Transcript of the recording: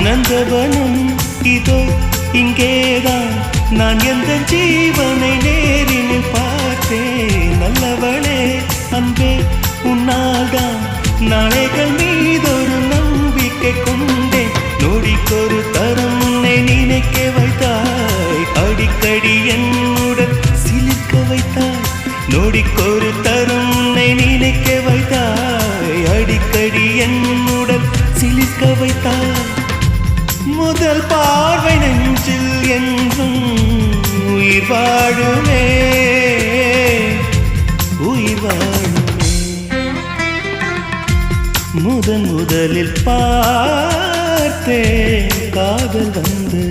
நந்தவனம் இதோ இங்கேதான் நான் எந்த ஜீவனை நேரில் பார்த்தேன். நல்லவளே அன்பே உன்னால்தான் நாளைகள் மீதொரு நம்பிக்கை கொண்டேன். நொடிக்கொரு தரம் உன்னை நினைக்க வைத்தாய், அடிக்கடி என்னுடன் சிலிர்க்க வைத்தாய். நொடிக்கொரு தரம் உன்னை நினைக்க வைத்தாய், அடிக்கடி என்னுடன் சிலிர்க்க வைத்தாய். முதல் பார்வை நெஞ்சில் என்றும் உயிர் வாழுமே, உயிர் வாழுமே. முதலில் பார்த்தே காதல் வந்து